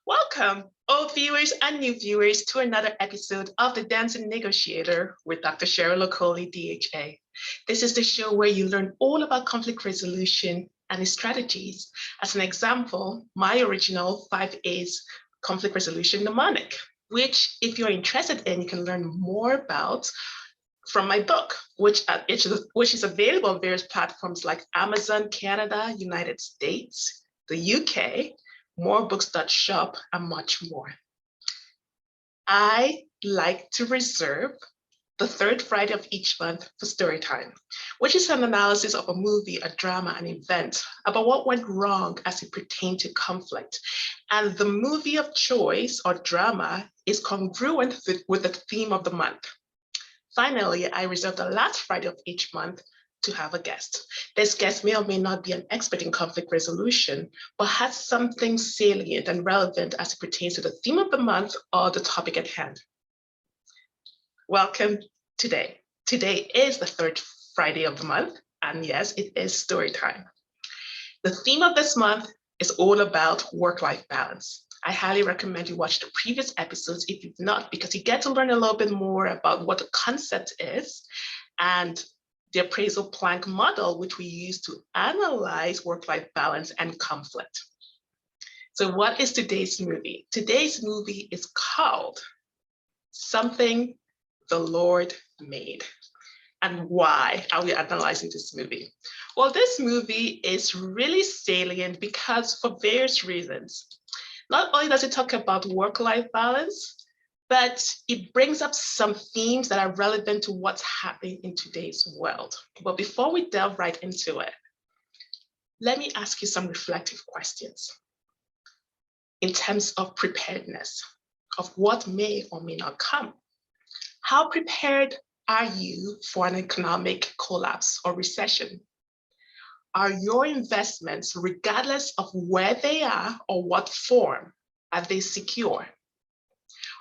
Welcome, old viewers and new viewers, to another episode of The Dancing Negotiator with Dr. Cheryl Okoli, DHA. This is the show where you learn all about conflict resolution and its strategies. As an example, my original 5A's conflict resolution mnemonic, which if you're interested in, you can learn more about from my book, which is available on various platforms like Amazon, Canada, United States, the UK, morebooks.shop, and much more. I like to reserve the third Friday of each month for story time, which is an analysis of a movie, a drama, an event about what went wrong as it pertained to conflict. And the movie of choice or drama is congruent with the theme of the month. Finally, I reserve the last Friday of each month to have a guest. This guest may or may not be an expert in conflict resolution, but has something salient and relevant as it pertains to the theme of the month or the topic at hand. Welcome today. Today is the third Friday of the month, and yes, it is story time. The theme of this month is all about work-life balance. I highly recommend you watch the previous episodes if you've not, because you get to learn a little bit more about what the concept is and the appraisal plank model, which we use to analyze work-life balance and conflict. So what is today's movie? Today's movie is called Something the Lord Made. And why are we analyzing this movie? Well, this movie is really salient because for various reasons. Not only does it talk about work-life balance, but it brings up some themes that are relevant to what's happening in today's world. But before we delve right into it, let me ask you some reflective questions in terms of preparedness, of what may or may not come. How prepared are you for an economic collapse or recession? Are your investments, regardless of where they are or what form, are they secure?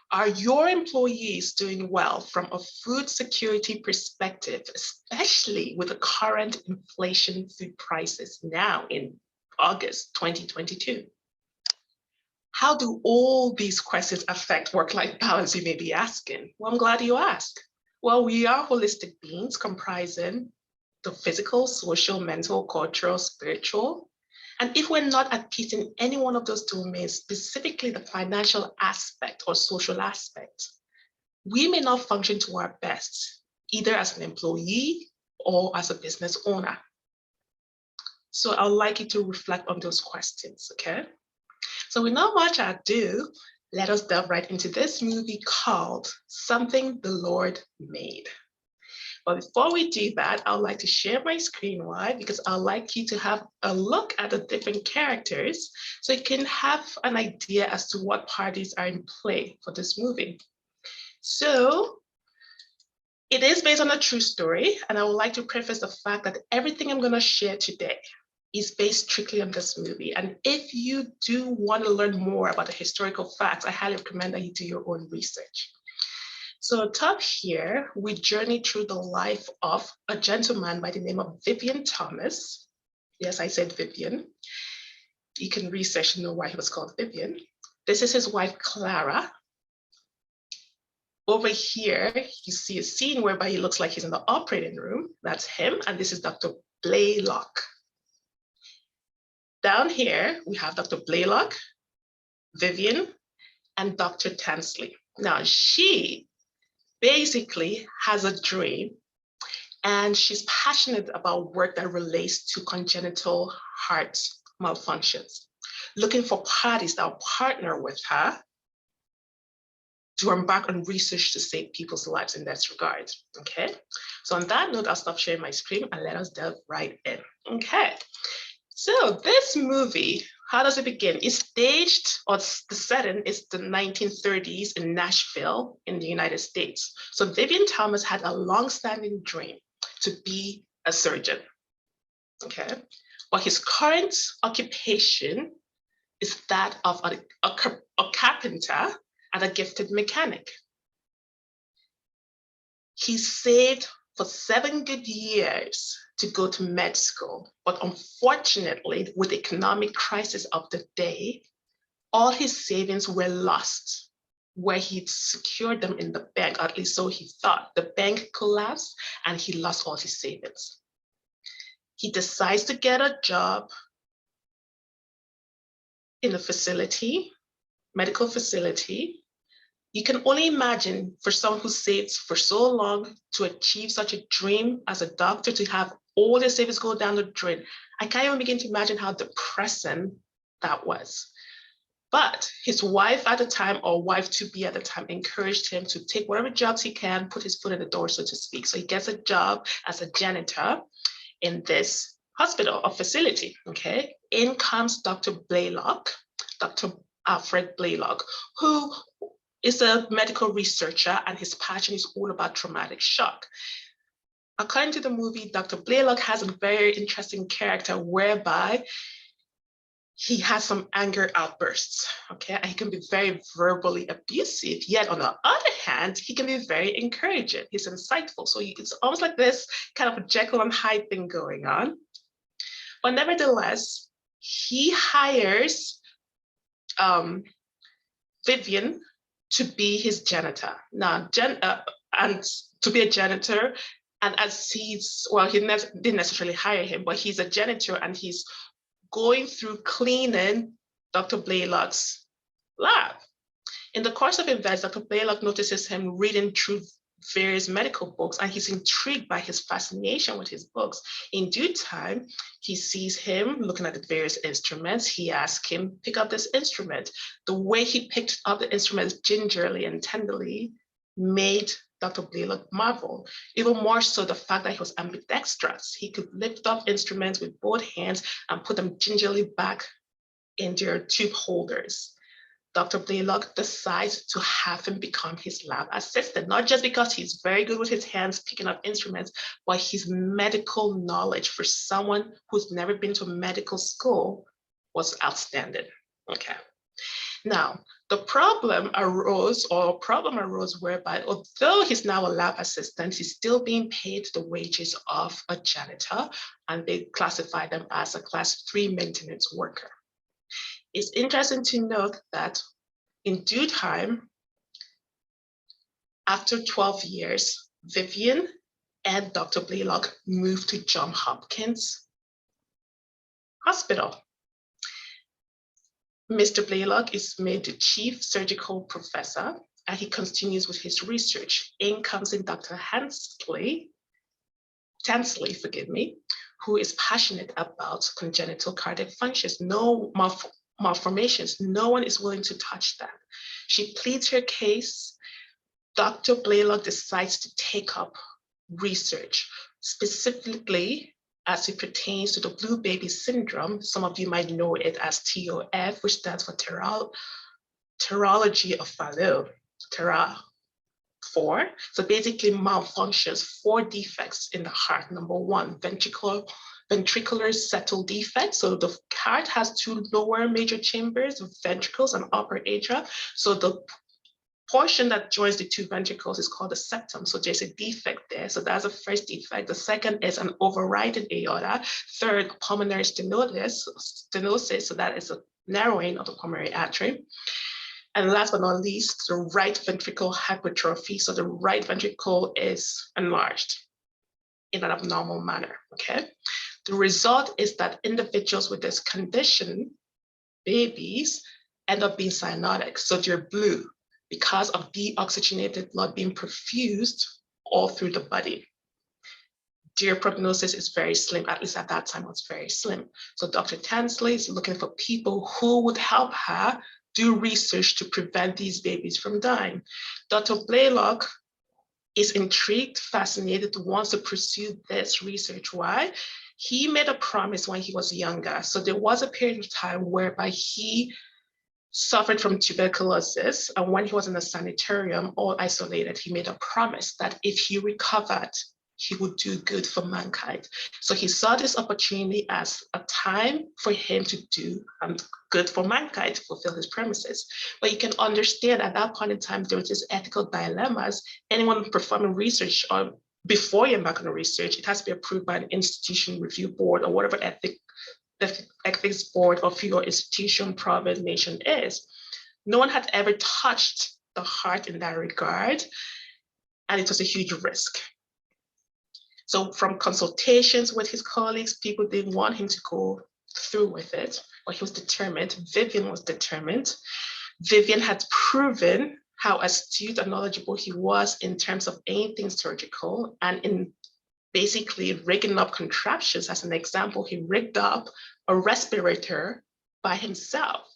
Are your employees doing well from a food security perspective, especially with the current inflation food prices now in August 2022? How do all these questions affect work-life balance, you may be asking? Well, I'm glad you asked. Well, we are holistic beings comprising the physical, social, mental, cultural, spiritual. And if we're not at peace in any one of those domains, specifically the financial aspect or social aspect, we may not function to our best, either as an employee or as a business owner. So I'd like you to reflect on those questions, okay? So without much ado, let us delve right into this movie called Something the Lord Made. But before we do that, I'd like to share my screen. Why? Because I'd like you to have a look at the different characters so you can have an idea as to what parties are in play for this movie. So it is based on a true story, and I would like to preface the fact that everything I'm going to share today is based strictly on this movie. And if you do want to learn more about the historical facts, I highly recommend that you do your own research. So top here, we journey through the life of a gentleman by the name of Vivian Thomas. Yes, I said Vivian. You can research and know why he was called Vivian. This is his wife, Clara. Over here, you see a scene whereby he looks like he's in the operating room. That's him. And this is Dr. Blaylock. Down here, we have Dr. Blaylock, Vivian, and Dr. Tansley. Now, she basically has a dream, and she's passionate about work that relates to congenital heart malfunctions, looking for parties that will partner with her to embark on research to save people's lives in that regard, okay? So on that note, I'll stop sharing my screen and let us delve right in, okay? So this movie, how does it begin? It's staged, or the setting is the 1930s in Nashville in the United States. So Vivian Thomas had a long-standing dream to be a surgeon, okay? But his current occupation is that of a carpenter and a gifted mechanic. He saved for 7 good years to go to med school. But unfortunately, with the economic crisis of the day, all his savings were lost, where he'd secured them in the bank, at least so he thought. The bank collapsed and he lost all his savings. He decides to get a job in a facility, medical facility. You can only imagine for someone who saved for so long to achieve such a dream as a doctor, to have all their savings go down the drain. I can't even begin to imagine how depressing that was. But his wife at the time, or wife-to-be at the time, encouraged him to take whatever jobs he can, put his foot in the door, so to speak. So he gets a job as a janitor in this hospital or facility, okay? In comes Dr. Blaylock, Dr. Alfred Blaylock, who is a medical researcher, and his passion is all about traumatic shock. According to the movie, Dr. Blaylock has a very interesting character whereby he has some anger outbursts, okay? And he can be very verbally abusive, yet on the other hand, he can be very encouraging. He's insightful. So it's almost like this kind of a Jekyll and Hyde thing going on. But nevertheless, he hires Vivian to be his janitor. Now, and to be a janitor, and as he's, well, he didn't necessarily hire him, but he's a janitor and he's going through cleaning Dr. Blaylock's lab. In the course of events, Dr. Blaylock notices him reading through various medical books, and he's intrigued by his fascination with his books. In due time, he sees him looking at the various instruments. He asks him, pick up this instrument. The way he picked up the instruments gingerly and tenderly made Dr. Blaylock marvel. Even more so, the fact that he was ambidextrous. He could lift up instruments with both hands and put them gingerly back in their tube holders. Dr. Blaylock decides to have him become his lab assistant, not just because he's very good with his hands picking up instruments, but his medical knowledge for someone who's never been to medical school was outstanding. Okay. Now, the problem arose whereby, although he's now a lab assistant, he's still being paid the wages of a janitor, and they classify them as a class 3 maintenance worker. It's interesting to note that in due time, after 12 years, Vivian and Dr. Blaylock moved to Johns Hopkins Hospital. Mr. Blaylock is made the chief surgical professor, and he continues with his research. In comes in Dr. Tansley, who is passionate about congenital cardiac functions, no malformations. No one is willing to touch that. She pleads her case. Dr. Blaylock decides to take up research, specifically as it pertains to the blue baby syndrome. Some of you might know it as TOF, which stands for terology of Fallot, TERA4. So basically malfunctions, 4 defects in the heart. Number 1, ventricular settle defect. So the heart has 2 lower major chambers, ventricles and upper atria. So the portion that joins the 2 ventricles is called the septum. So there's a defect there. So that's the first defect. The second is an overriding aorta. Third, pulmonary stenosis. So that is a narrowing of the pulmonary artery. And last but not least, the right ventricle hypertrophy. So the right ventricle is enlarged in an abnormal manner, okay? The result is that individuals with this condition, babies, end up being cyanotic. So they're blue because of deoxygenated blood being perfused all through the body. Their prognosis is very slim, at least at that time it was very slim. So Dr. Tansley is looking for people who would help her do research to prevent these babies from dying. Dr. Blaylock is intrigued, fascinated, wants to pursue this research. Why? He made a promise when he was younger. So there was a period of time whereby he suffered from tuberculosis. And when he was in a sanitarium, all isolated, he made a promise that if he recovered, he would do good for mankind. So he saw this opportunity as a time for him to do good for mankind, to fulfill his promises. But you can understand at that point in time, there was this ethical dilemmas. Anyone performing research, or before you embark on a research, it has to be approved by an institution review board or whatever ethic the ethics board of your institution, province, nation is. No one had ever touched the heart in that regard, and it was a huge risk. So from consultations with his colleagues, people didn't want him to go through with it, but he was determined. Vivian was determined. Vivian had proven how astute and knowledgeable he was in terms of anything surgical, and in basically rigging up contraptions. As an example, he rigged up a respirator by himself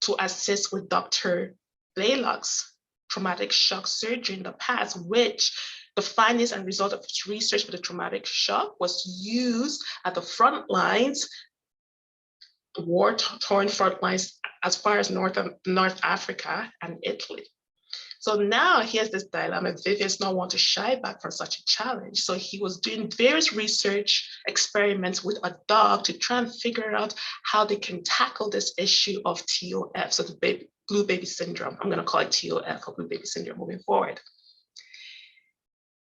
to assist with Dr. Blaylock's traumatic shock surgery in the past, which the findings and result of his research for the traumatic shock was used at the front lines, war-torn front lines as far as North Africa and Italy. So now here's this dilemma. Vivian's not want to shy back from such a challenge. So he was doing various research experiments with a dog to try and figure out how they can tackle this issue of TOF, so the blue baby syndrome. I'm going to call it TOF or blue baby syndrome moving forward.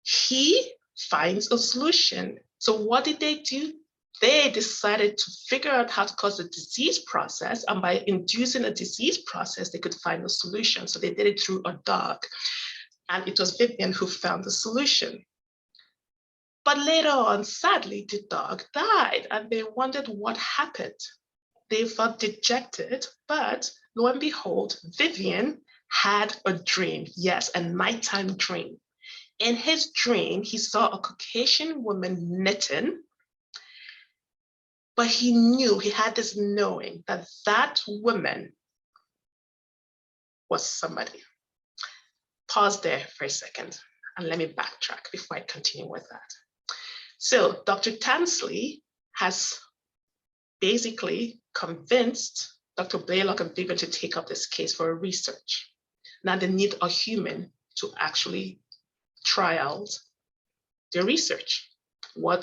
He finds a solution. So what did they do? They decided to figure out how to cause the disease process, and by inducing a disease process, they could find a solution. So they did it through a dog, and it was Vivian who found the solution. But later on, sadly, the dog died, and they wondered what happened. They felt dejected, but lo and behold, Vivian had a dream. Yes, a nighttime dream. In his dream, he saw a Caucasian woman knitting, but he knew, he had this knowing that that woman was somebody. Pause there for a second and let me backtrack before I continue with that. So Dr. Tansley has basically convinced Dr. Blaylock and Vivian to take up this case for research. Now they need a human to actually try out their research.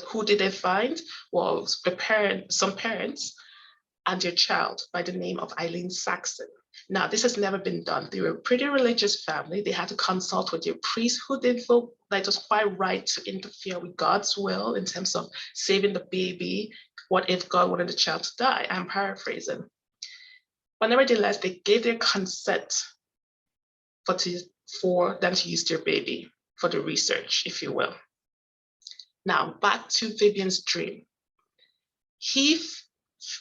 Who did they find? Well, some parents and their child by the name of Eileen Saxon. Now, this has never been done. They were a pretty religious family. They had to consult with their priest, who did feel that it was quite right to interfere with God's will in terms of saving the baby. What if God wanted the child to die? I'm paraphrasing. But nevertheless, they gave their consent for them to use their baby for the research, if you will. Now, back to Vivian's dream.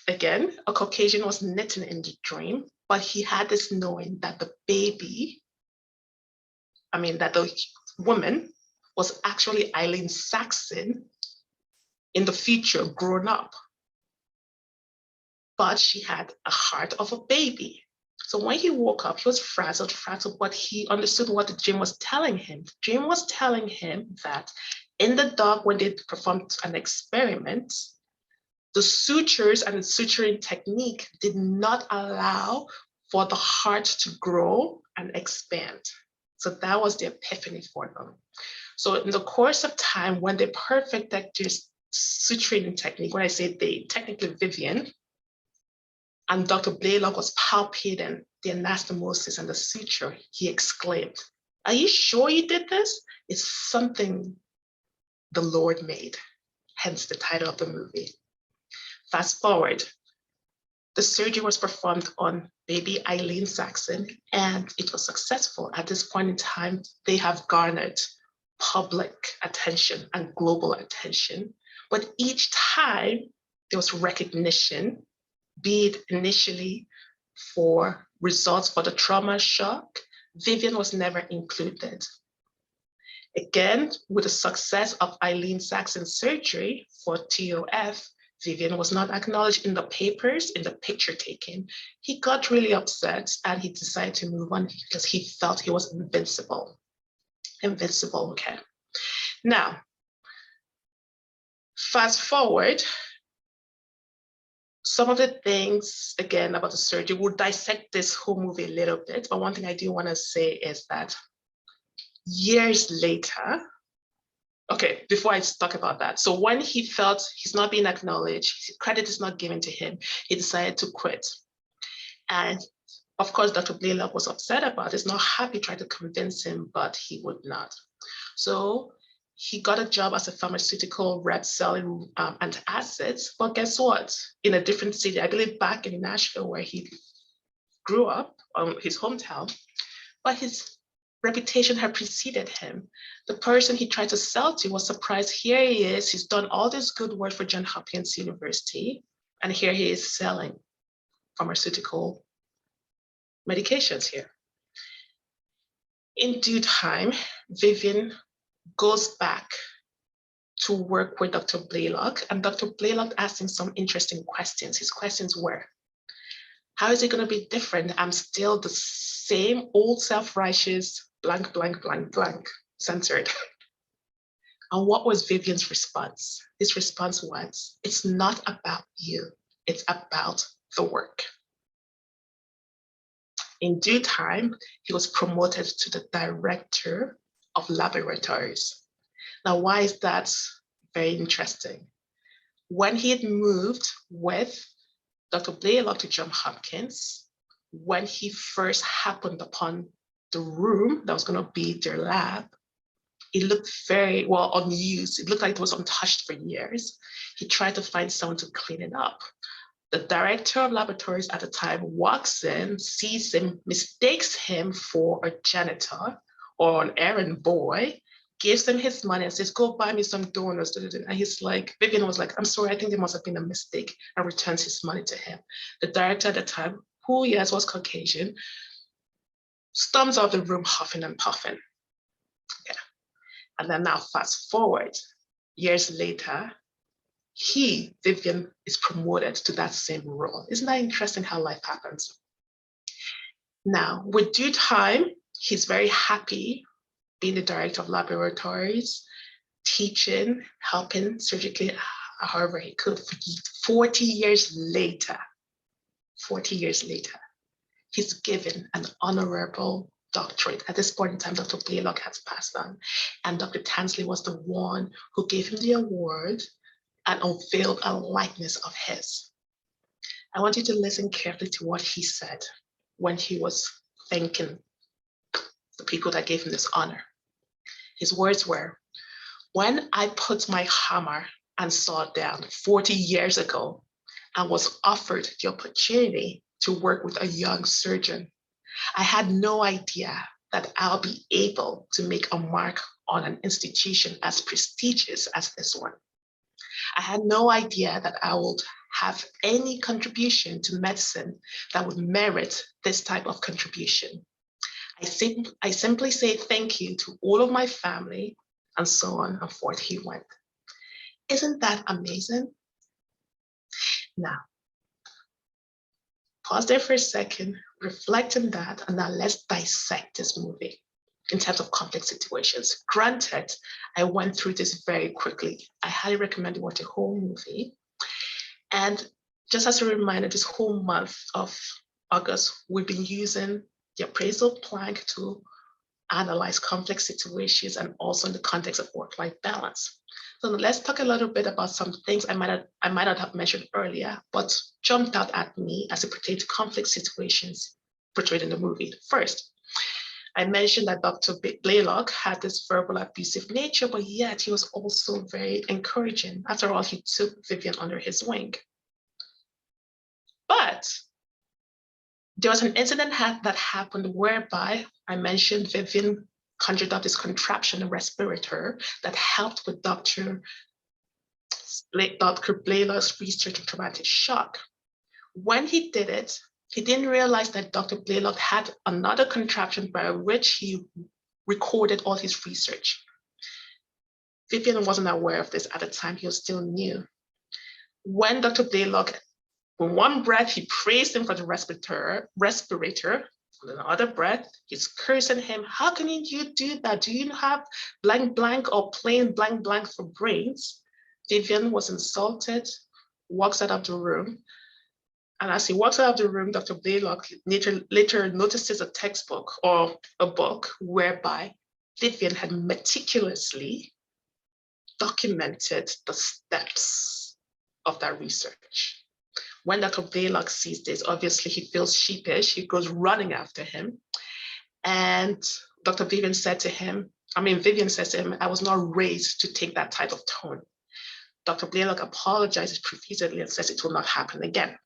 Again, a Caucasian was knitting in the dream, but he had this knowing that that the woman was actually Eileen Saxon in the future, grown up. But she had a heart of a baby. So when he woke up, he was frazzled, but he understood what the dream was telling him. The dream was telling him that in the dog, when they performed an experiment, the sutures and the suturing technique did not allow for the heart to grow and expand. So that was the epiphany for them. So in the course of time, when they perfected this suturing technique, when I say they, technically Vivian, and Dr. Blaylock was palpating the anastomosis and the suture, he exclaimed, "Are you sure you did this? It's something the Lord made," hence the title of the movie. Fast forward, the surgery was performed on baby Eileen Saxon, and it was successful. At this point in time, they have garnered public attention and global attention. But each time there was recognition, be it initially for results for the trauma shock, Vivian was never included. Again, with the success of Eileen Saxon's surgery for TOF, Vivian was not acknowledged in the papers, in the picture taking. He got really upset and he decided to move on because he felt he was invincible. Invincible, okay. Now, fast forward, some of the things, again, about the surgery, we'll dissect this whole movie a little bit, but one thing I do want to say is that years later, okay, before I talk about that, so when he felt he's not being acknowledged, credit is not given to him, he decided to quit. And of course, Dr. Blaylock was upset about this, not happy, tried to convince him, but he would not. So he got a job as a pharmaceutical rep selling antacids. But guess what? In a different city, I believe back in Nashville, where he grew up, his hometown, but his reputation had preceded him. The person he tried to sell to was surprised. Here he is, he's done all this good work for Johns Hopkins University, and here he is selling pharmaceutical medications here. In due time, Vivian goes back to work with Dr. Blaylock, and Dr. Blaylock asked him some interesting questions. His questions were, how is it going to be different? I'm still the same old self-righteous, blank, blank, blank, blank, censored. And what was Vivian's response? His response was, it's not about you, it's about the work. In due time, he was promoted to the director of laboratories. Now, why is that very interesting? When he had moved with Dr. Blaylock to Johns Hopkins, when he first happened upon the room that was going to be their lab, it looked very well unused. It looked like it was untouched for years. He tried to find someone to clean it up. The director of laboratories at the time walks in, sees him, mistakes him for a janitor or an errand boy, gives him his money and says, go buy me some donuts. And he's like, Vivian was like, I'm sorry, I think there must have been a mistake, and returns his money to him. The director at the time, who yes was Caucasian, storms out the room huffing and puffing. Yeah. And then now fast forward, years later, Vivian, is promoted to that same role. Isn't that interesting how life happens? Now, with due time, he's very happy being the director of laboratories, teaching, helping surgically, however he could. 40 years later, he's given an honorable doctorate. At this point in time, Dr. Blaylock has passed on, and Dr. Tansley was the one who gave him the award and unveiled a likeness of his. I want you to listen carefully to what he said when he was thanking the people that gave him this honor. His words were, when I put my hammer and saw down 40 years ago and was offered the opportunity to work with a young surgeon, I had no idea that I'll be able to make a mark on an institution as prestigious as this one. I had no idea that I would have any contribution to medicine that would merit this type of contribution. I simply say thank you to all of my family, and so on and forth he went. Isn't that amazing? Now, pause there for a second, reflect on that, and now let's dissect this movie in terms of complex situations. Granted, I went through this very quickly. I highly recommend you watch the whole movie. And just as a reminder, this whole month of August, we've been using the appraisal plank to analyze complex situations and also in the context of work-life balance. So let's talk a little bit about some things I might not have mentioned earlier, but jumped out at me as it pertains to complex situations portrayed in the movie. First, I mentioned that Dr. Blaylock had this verbal abusive nature, but yet he was also very encouraging. After all, he took Vivian under his wing. But there was an incident that happened whereby I mentioned Vivian conjured up this contraption, a respirator, that helped with Dr. Blaylock's research on traumatic shock. When he did it, he didn't realize that Dr. Blaylock had another contraption by which he recorded all his research. Vivian wasn't aware of this at the time, he was still new. When Dr. Blaylock, with one breath, he praised him for the respirator, with another breath, he's cursing him. How can you do that? Do you have blank blank or plain blank blank for brains? Vivian was insulted, walks out of the room. And as he walks out of the room, Dr. Blaylock later notices a textbook or a book whereby Vivian had meticulously documented the steps of that research. When Dr. Blaylock sees this, obviously he feels sheepish, he goes running after him. And Dr. Vivian said to him, Vivian says to him, I was not raised to take that type of tone. Dr. Blaylock apologizes profusely and says it will not happen again.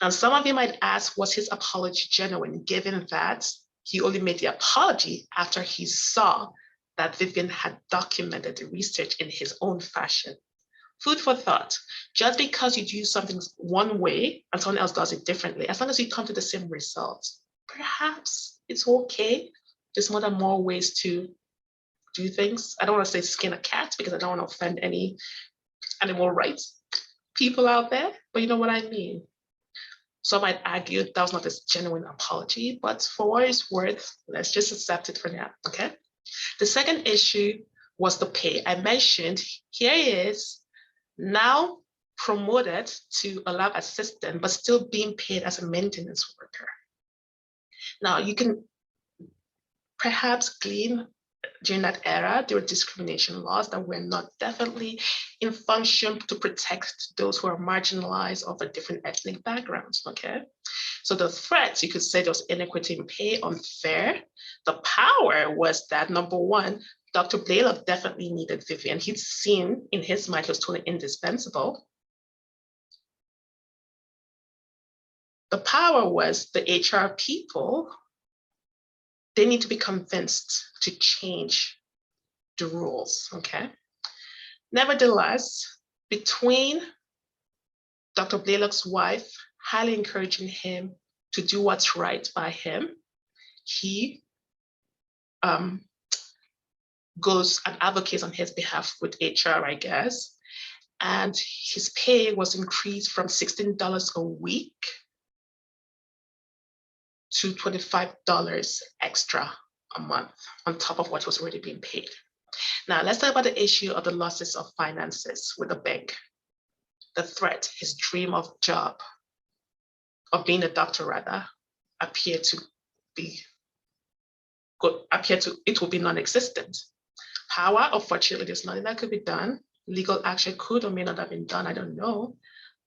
Now, some of you might ask, was his apology genuine, given that he only made the apology after he saw that Vivian had documented the research in his own fashion? Food for thought. Just because you do something one way and someone else does it differently, as long as you come to the same results, perhaps it's okay. There's more ways to do things. I don't want to say skin a cat because I don't want to offend any animal rights people out there, but you know what I mean. Some might argue that was not a genuine apology, but for what it's worth, let's just accept it for now, okay? The second issue was the pay. I mentioned here he is now promoted to a lab assistant, but still being paid as a maintenance worker. Now, you can perhaps glean during that era, there were discrimination laws that were not definitely in function to protect those who are marginalized of a different ethnic backgrounds, okay? So the threats, you could say there was inequity in pay, unfair. The power was that, number one, Dr. Blaylock definitely needed Vivian. He'd seen in his mind he was totally indispensable. The power was the HR people. They need to be convinced to change the rules, okay? Nevertheless, between Dr. Blaylock's wife highly encouraging him to do what's right by him, he goes and advocates on his behalf with HR, I guess, and his pay was increased from $16 a week to $25 extra a month on top of what was already being paid. Now, let's talk about the issue of the losses of finances with the bank. The threat, his dream of job, of being a doctor rather, it will be non-existent. Power, unfortunately, there's nothing that could be done. Legal action could or may not have been done, I don't know.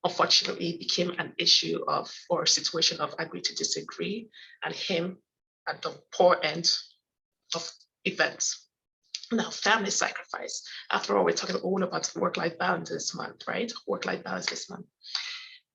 Unfortunately, it became an issue of, or a situation of agree to disagree, and him at the poor end of events. Now, family sacrifice. After all, we're talking all about work-life balance this month, right? Work-life balance this month.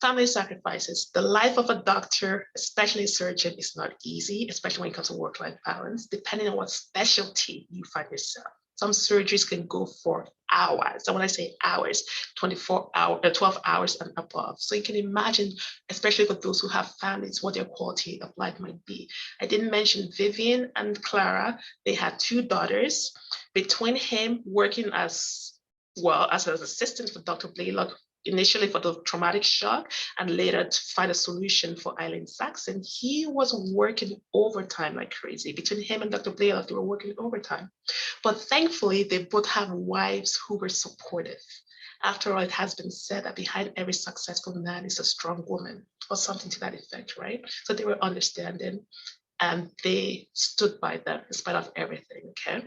Family sacrifices. The life of a doctor, especially a surgeon, is not easy, especially when it comes to work-life balance, depending on what specialty you find yourself. Some surgeries can go for hours. So when I say hours, 12 hours and above. So you can imagine, especially for those who have families, what their quality of life might be. I didn't mention Vivian and Clara. They had 2 daughters. Between him working as an assistant for Dr. Blaylock, initially for the traumatic shock, and later to find a solution for Eileen Saxon, he was working overtime like crazy. Between him and Dr. Blaylock, they were working overtime. But thankfully, they both have wives who were supportive. After all, it has been said that behind every successful man is a strong woman, or something to that effect, right? So they were understanding, and they stood by them in spite of everything, okay?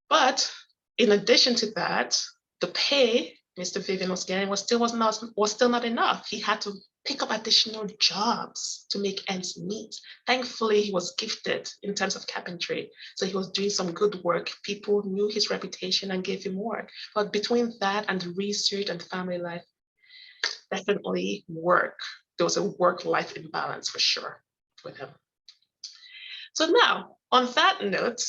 But in addition to that, the pay Mr. Vivian was getting was still not enough. He had to pick up additional jobs to make ends meet. Thankfully, he was gifted in terms of carpentry. So he was doing some good work. People knew his reputation and gave him work. But between that and the research and family life, definitely work. There was a work-life imbalance for sure with him. So now, on that note,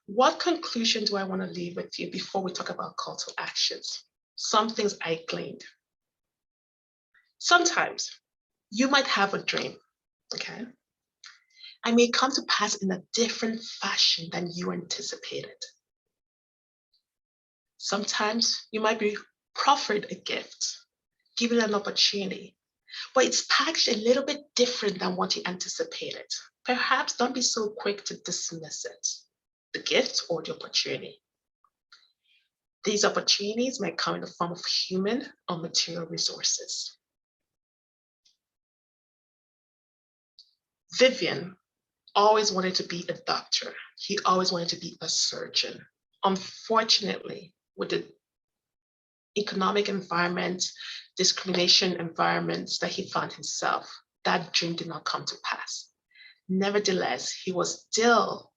what conclusion do I want to leave with you before we talk about call to actions? Some things I gleaned. Sometimes you might have a dream, okay? And may come to pass in a different fashion than you anticipated. Sometimes you might be proffered a gift, given an opportunity, but it's packaged a little bit different than what you anticipated. Perhaps don't be so quick to dismiss it, the gift or the opportunity. These opportunities may come in the form of human or material resources. Vivian always wanted to be a doctor. He always wanted to be a surgeon. Unfortunately, with the economic environment, discrimination environments that he found himself, that dream did not come to pass. Nevertheless, he was still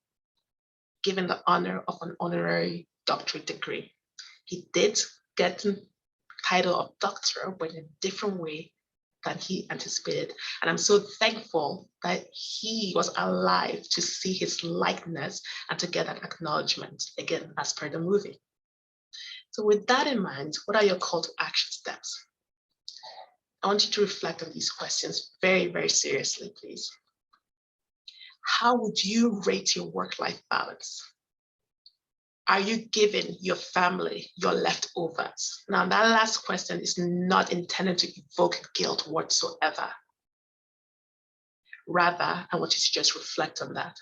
given the honor of an honorary doctorate degree. He did get the title of doctor, but in a different way than he anticipated. And I'm so thankful that he was alive to see his likeness and to get that acknowledgement, again, as per the movie. So with that in mind, what are your call to action steps? I want you to reflect on these questions very, very seriously, please. How would you rate your work-life balance? Are you giving your family your leftovers? Now, that last question is not intended to evoke guilt whatsoever. Rather, I want you to just reflect on that.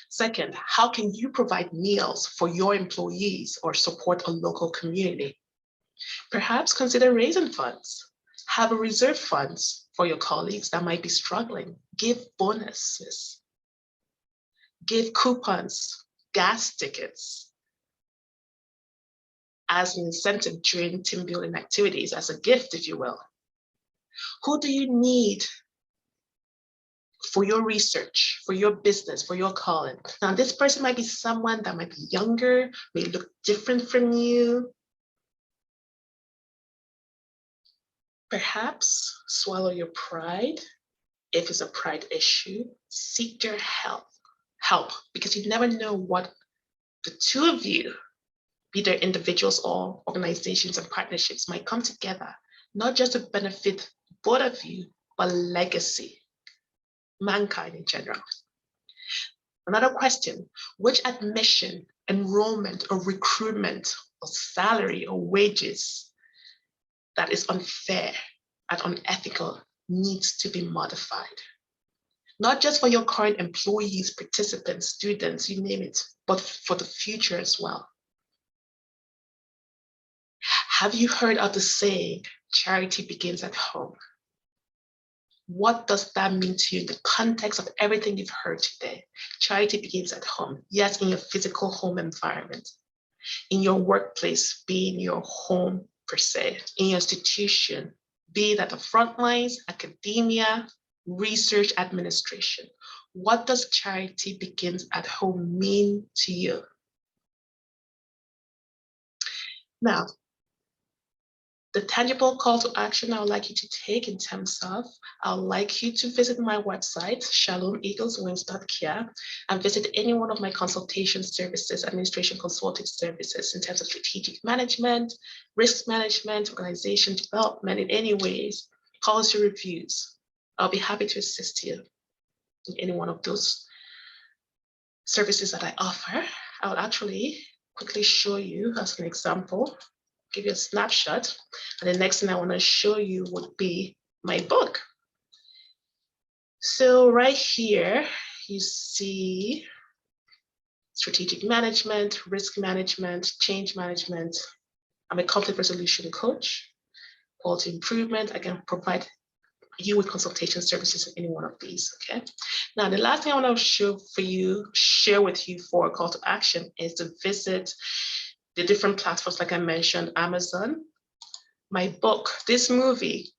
Second, how can you provide meals for your employees or support a local community? Perhaps consider raising funds. Have a reserve funds for your colleagues that might be struggling. Give bonuses. Give coupons, gas tickets, as an incentive during team building activities, as a gift, if you will. Who do you need for your research, for your business, for your calling? Now, this person might be someone that might be younger, may look different from you. Perhaps swallow your pride. If it's a pride issue, seek their help, because you never know what the two of you, be they individuals or organizations and partnerships, might come together, not just to benefit both of you, but legacy, mankind in general. Another question, which admission, enrollment, or recruitment, or salary, or wages that is unfair and unethical needs to be modified? Not just for your current employees, participants, students, you name it, but for the future as well. Have you heard of the saying, charity begins at home? What does that mean to you in the context of everything you've heard today? Charity begins at home. Yes, in your physical home environment, in your workplace, be in your home per se, in your institution, be it at the front lines, academia, research, administration. What does charity begins at home mean to you? Now, the tangible call to action I would like you to take in terms of, I would like you to visit my website, shalomeagleswings.care, and visit any one of my consultation services, administration consulting services in terms of strategic management, risk management, organization development in any ways, policy reviews. I'll be happy to assist you in any one of those services that I offer. I will actually quickly show you as an example, give you a snapshot. And the next thing I want to show you would be my book. So right here, you see strategic management, risk management, change management. I'm a conflict resolution coach, quality improvement. I can provide you with consultation services in any one of these, okay? Now, the last thing I want to share with you for a call to action is to visit the different platforms, like I mentioned, Amazon. My book, this movie,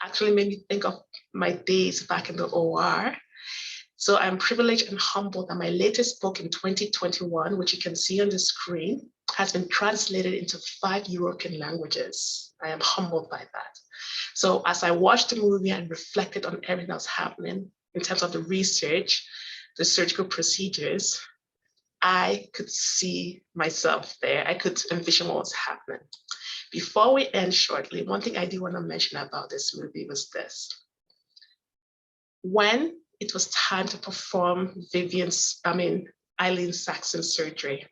actually made me think of my days back in the OR. So I'm privileged and humbled that my latest book in 2021, which you can see on the screen, has been translated into 5 European languages. I am humbled by that. So as I watched the movie and reflected on everything that was happening in terms of the research, the surgical procedures, I could see myself there. I could envision what was happening. Before we end shortly, one thing I do want to mention about this movie was this. When it was time to perform Eileen Saxon's surgery,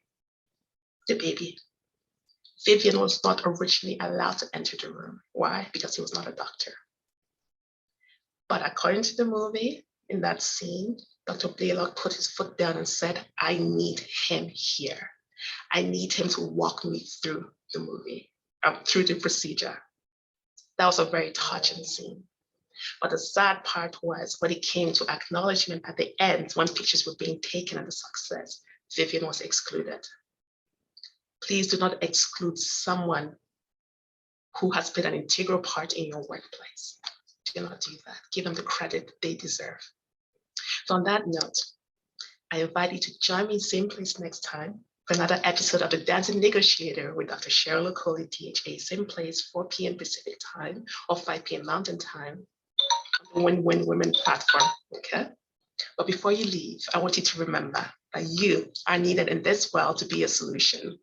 the baby, Vivian was not originally allowed to enter the room. Why? Because he was not a doctor. But according to the movie, in that scene, Dr. Blaylock put his foot down and said, I need him here. I need him to walk me through the movie, through the procedure. That was a very touching scene. But the sad part was when it came to acknowledgement at the end, when pictures were being taken and the success, Vivian was excluded. Please do not exclude someone who has played an integral part in your workplace. Do not do that. Give them the credit they deserve. So on that note, I invite you to join me same place next time for another episode of the Dancing Negotiator with Dr. Cheryl Okoli, DHA, same place, 4 p.m. Pacific time or 5 p.m. Mountain time on the Win-Win Women platform, okay? But before you leave, I want you to remember that you are needed in this world to be a solution.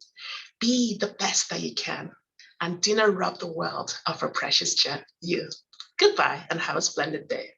Be the best that you can and do not rob the world of her precious gem, you. Goodbye and have a splendid day.